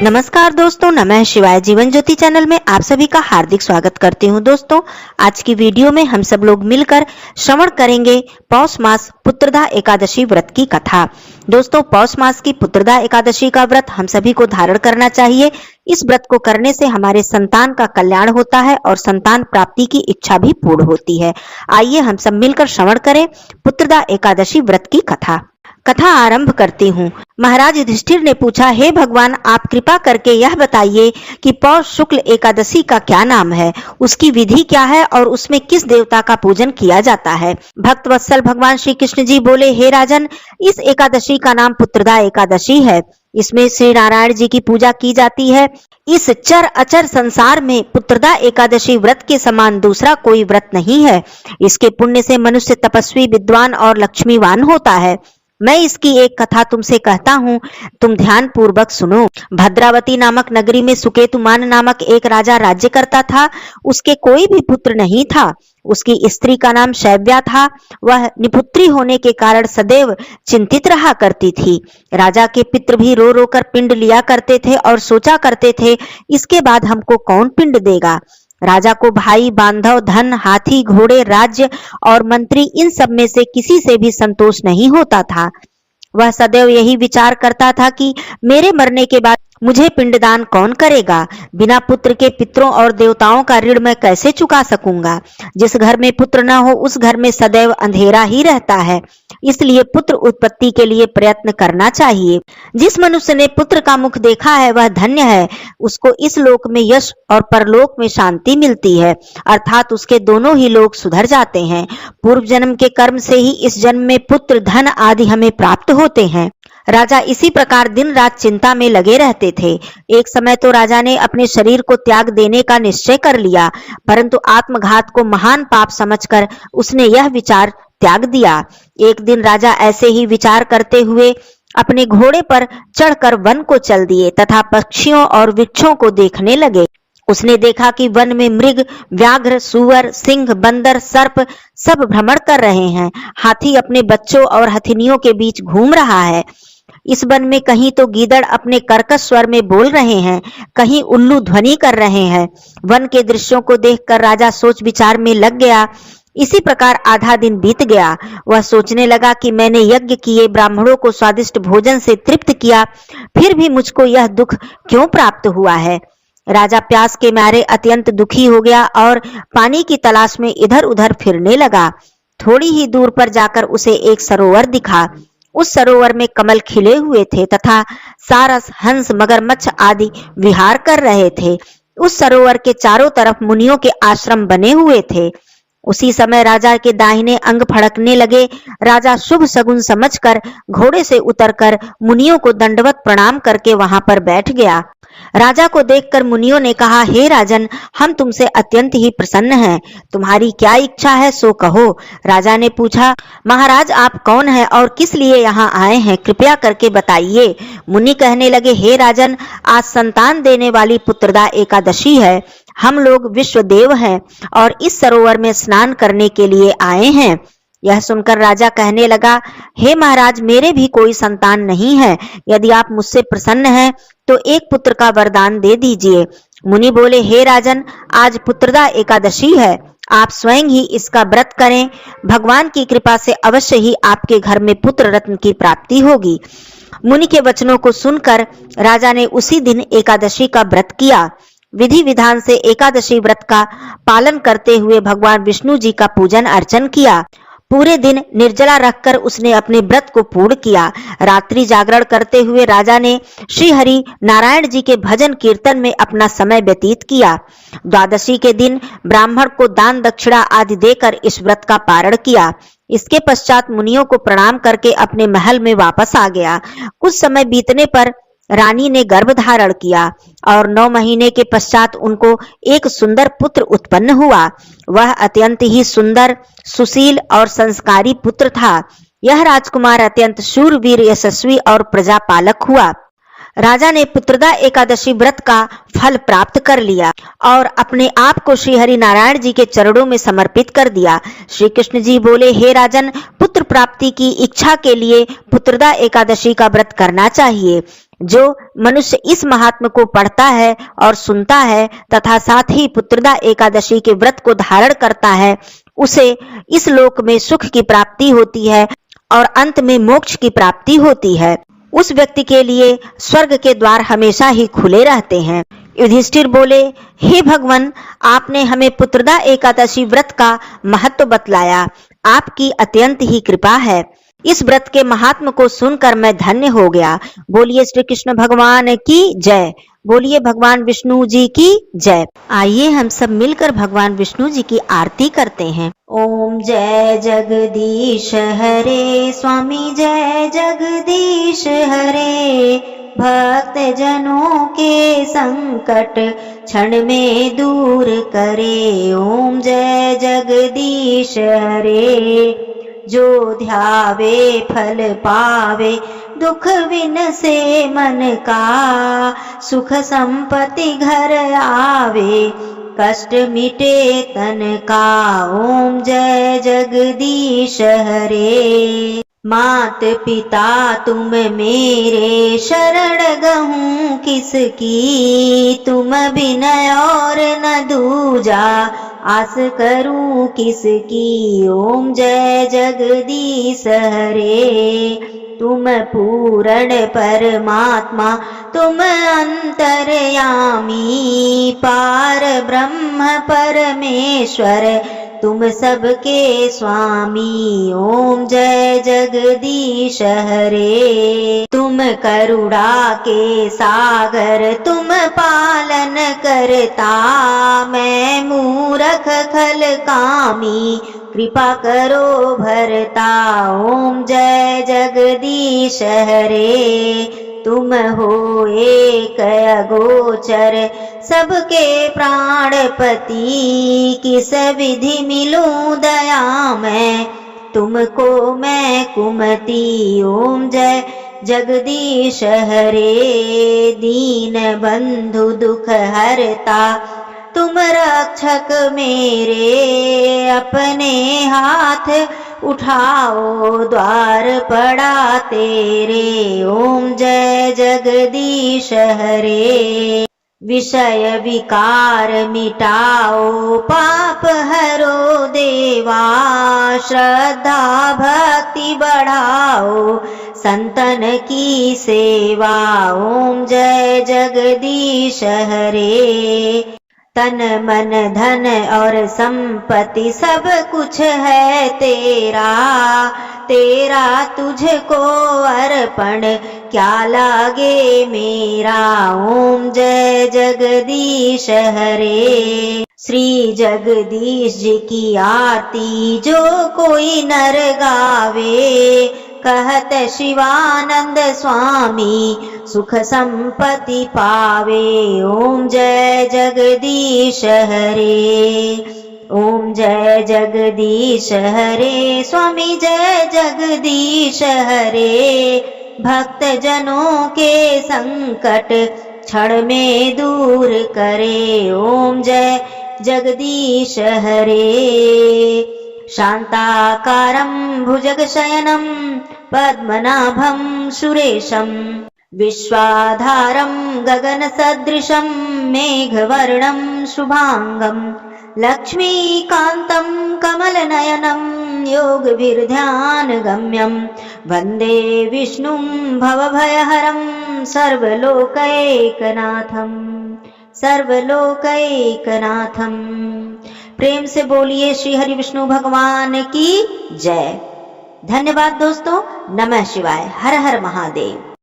नमस्कार दोस्तों, नमः शिवाय। जीवन ज्योति चैनल में आप सभी का हार्दिक स्वागत करती हूं। दोस्तों, आज की वीडियो में हम सब लोग मिलकर श्रवण करेंगे पौष मास पुत्रदा एकादशी व्रत की कथा। दोस्तों, पौष मास की पुत्रदा एकादशी का व्रत हम सभी को धारण करना चाहिए। इस व्रत को करने से हमारे संतान का कल्याण होता है और संतान प्राप्ति की इच्छा भी पूर्ण होती है। आइए हम सब मिलकर श्रवण करें पुत्रदा एकादशी व्रत की कथा। कथा आरंभ करती हूँ। महाराज युधिष्ठिर ने पूछा, हे भगवान, आप कृपा करके यह बताइए कि पौष शुक्ल एकादशी का क्या नाम है, उसकी विधि क्या है और उसमें किस देवता का पूजन किया जाता है। भक्त वत्सल भगवान श्री कृष्ण जी बोले, हे राजन, इस एकादशी का नाम पुत्रदा एकादशी है। इसमें श्री नारायण जी की पूजा की जाती है। इस चर अचर संसार में पुत्रदा एकादशी व्रत के समान दूसरा कोई व्रत नहीं है। इसके पुण्य से मनुष्य तपस्वी, विद्वान और लक्ष्मीवान होता है। मैं इसकी एक कथा तुमसे कहता हूँ, तुम ध्यान पूर्वक सुनो। भद्रावती नामक नगरी में सुकेतुमान नामक एक राजा राज्य करता था। उसके कोई भी पुत्र नहीं था। उसकी स्त्री का नाम शैव्या था। वह निपुत्री होने के कारण सदैव चिंतित रहा करती थी। राजा के पितृ भी रो रो कर पिंड लिया करते थे और सोचा करते थे, इसके बाद हमको कौन पिंड देगा। राजा को भाई, बांधव, धन, हाथी, घोड़े, राज्य और मंत्री, इन सब में से किसी से भी संतोष नहीं होता था। वह सदैव यही विचार करता था कि मेरे मरने के बाद मुझे पिंडदान कौन करेगा। बिना पुत्र के पितरों और देवताओं का ऋण मैं कैसे चुका सकूंगा। जिस घर में पुत्र न हो उस घर में सदैव अंधेरा ही रहता है। इसलिए पुत्र उत्पत्ति के लिए प्रयत्न करना चाहिए। जिस मनुष्य ने पुत्र का मुख देखा है वह धन्य है। उसको इस लोक में यश और परलोक में शांति मिलती है, अर्थात उसके दोनों ही लोक सुधर जाते हैं। पूर्व जन्म के कर्म से ही इस जन्म में पुत्र, धन आदि हमें प्राप्त होते हैं। राजा इसी प्रकार दिन रात चिंता में लगे रहते थे। एक समय तो राजा ने अपने शरीर को त्याग देने का निश्चय कर लिया, परंतु आत्मघात को महान पाप समझकर उसने यह विचार त्याग दिया। एक दिन राजा ऐसे ही विचार करते हुए अपने घोड़े पर चढ़कर वन को चल दिए तथा पक्षियों और वृक्षों को देखने लगे। उसने देखा कि वन में मृग, व्याघ्र, सूअर, सिंह, बंदर, सर्प सब भ्रमण कर रहे हैं। हाथी अपने बच्चों और हथिनियों के बीच घूम रहा है। इस वन में कहीं तो गीदड़ अपने कर्कश स्वर में बोल रहे हैं, कहीं उल्लू ध्वनि कर रहे हैं। वन के दृश्यों को देखकर राजा सोच विचार में लग गया। इसी प्रकार आधा दिन बीत गया। वह सोचने लगा कि मैंने यज्ञ किए, ब्राह्मणों को स्वादिष्ट भोजन से तृप्त किया, फिर भी मुझको यह दुख क्यों प्राप्त हुआ है। राजा प्यास के मारे अत्यंत दुखी हो गया और पानी की तलाश में इधर उधर फिरने लगा। थोड़ी ही दूर पर जाकर उसे एक सरोवर दिखा। उस सरोवर में कमल खिले हुए थे तथा सारस, हंस, मगरमच्छ आदि विहार कर रहे थे। उस सरोवर के चारों तरफ मुनियों के आश्रम बने हुए थे। उसी समय राजा के दाहिने अंग फड़कने लगे। राजा शुभ सगुन समझकर घोड़े से उतरकर मुनियों को दंडवत प्रणाम करके वहां पर बैठ गया। राजा को देखकर मुनियों ने कहा, हे राजन, हम तुमसे अत्यंत ही प्रसन्न हैं। तुम्हारी क्या इच्छा है सो कहो। राजा ने पूछा, महाराज, आप कौन हैं और किस लिए यहाँ आए हैं, कृपया करके बताइए। मुनि कहने लगे, हे राजन, आज संतान देने वाली पुत्रदा एकादशी है। हम लोग विश्वदेव हैं और इस सरोवर में स्नान करने के लिए आए हैं। यह सुनकर राजा कहने लगा, हे महाराज, मेरे भी कोई संतान नहीं है। यदि आप मुझसे प्रसन्न हैं तो एक पुत्र का वरदान दे दीजिए। मुनि बोले, हे राजन, आज पुत्रदा एकादशी है। आप स्वयं ही इसका व्रत करें। भगवान की कृपा से अवश्य ही आपके घर में पुत्र रत्न की प्राप्ति होगी। मुनि के वचनों को सुनकर राजा ने उसी दिन एकादशी का व्रत किया। विधि विधान से एकादशी व्रत का पालन करते हुए भगवान विष्णु जी का पूजन अर्चन किया। पूरे दिन निर्जला रखकर उसने अपने व्रत को पूर्ण किया। रात्रि जागरण करते हुए राजा ने श्री हरि नारायण जी के भजन कीर्तन में अपना समय व्यतीत किया। द्वादशी के दिन ब्राह्मण को दान दक्षिणा आदि देकर इस व्रत का पारण किया। इसके पश्चात मुनियों को प्रणाम करके अपने महल में वापस आ गया। कुछ समय बीतने पर रानी ने गर्भ धारण किया और 9 महीने के पश्चात उनको एक सुंदर पुत्र उत्पन्न हुआ। वह अत्यंत ही सुंदर, सुशील और संस्कारी पुत्र था। यह राजकुमार अत्यंत शूरवीर, यशस्वी और प्रजापालक हुआ। राजा ने पुत्रदा एकादशी व्रत का फल प्राप्त कर लिया और अपने आप को श्री हरि नारायण जी के चरणों में समर्पित कर दिया। श्री कृष्ण जी बोले, हे राजन, पुत्र प्राप्ति की इच्छा के लिए पुत्रदा एकादशी का व्रत करना चाहिए। जो मनुष्य इस महात्म को पढ़ता है और सुनता है तथा साथ ही पुत्रदा एकादशी के व्रत को धारण करता है, उसे इस लोक में सुख की प्राप्ति होती है और अंत में मोक्ष की प्राप्ति होती है। उस व्यक्ति के लिए स्वर्ग के द्वार हमेशा ही खुले रहते हैं। युधिष्ठिर बोले, हे भगवान, आपने हमें पुत्रदा एकादशी व्रत का महत्व बतलाया। आपकी अत्यंत ही कृपा है। इस व्रत के महात्म को सुनकर मैं धन्य हो गया। बोलिए श्री कृष्ण भगवान की जय। बोलिए भगवान विष्णु जी की जय। आइए हम सब मिलकर भगवान विष्णु जी की आरती करते हैं। ओम जय जगदीश हरे स्वामी, जय जगदीश हरे। भक्त जनों के संकट क्षण में दूर करे। ओम जय जगदीश हरे। जो ध्यावे फल पावे, दुख विनसे मन का। सुख संपत्ति घर आवे, कष्ट मिटे तन का। ओम जय जगदीश हरे। मात पिता तुम मेरे, शरण गहूँ किसकी। तुम बिन और न दूजा, आस करूं किसकी। ओम जय जगदीश हरे। तुम पूर्ण परमात्मा, तुम अंतर्यामी। पार ब्रह्म परमेश्वर, तुम सबके स्वामी। ओम जय जगदीश हरे। तुम करुणा के सागर, तुम पालन करता। मैं मूरख खल कामी, कृपा करो भरता। ओम जय जगदीश हरे। तुम हो एक अगोचर, सबके प्राणपति। किस विधि मिलूं दया मैं, तुमको मैं कुमति। ओम जय जगदीश हरे। दीन बंधु दुख हरता, तुम रक्षक मेरे। अपने हाथ उठाओ, द्वार पड़ा तेरे। ओम जय जगदीश हरे। विषय विकार मिटाओ, पाप हरो देवा। श्रद्धा भक्ति बढ़ाओ, संतन की सेवा। ओम जय जगदीश हरे। तन मन धन और संपत्ति सब कुछ है तेरा। तेरा तुझको अर्पण, क्या लागे मेरा। ओम जय जगदीश हरे। श्री जगदीश जी की आरती जो कोई नर गावे। कहत शिवानंद स्वामी, सुख संपत्ति पावे। ओम जय जगदीश हरे। ओम जय जगदीश हरे। स्वामी जय जगदीश हरे। भक्त जनों के संकट क्षण में दूर करे। ओम जय जगदीश हरे। शांताकारं भुजगशयनं, पद्मनाभं सुरेशं। विश्वाधारं गगनसदृशं, मेघवर्णं शुभांगं। लक्ष्मीकान्तं कमलनयनं, योगभिर्ध्यानगम्यं। वन्दे विष्णुं भवभयहरं, सर्वलोकैकनाथं। सर्वलोकैकनाथं। प्रेम से बोलिए श्री हरि विष्णु भगवान की जय। धन्यवाद दोस्तों। नमः शिवाय। हर हर महादेव।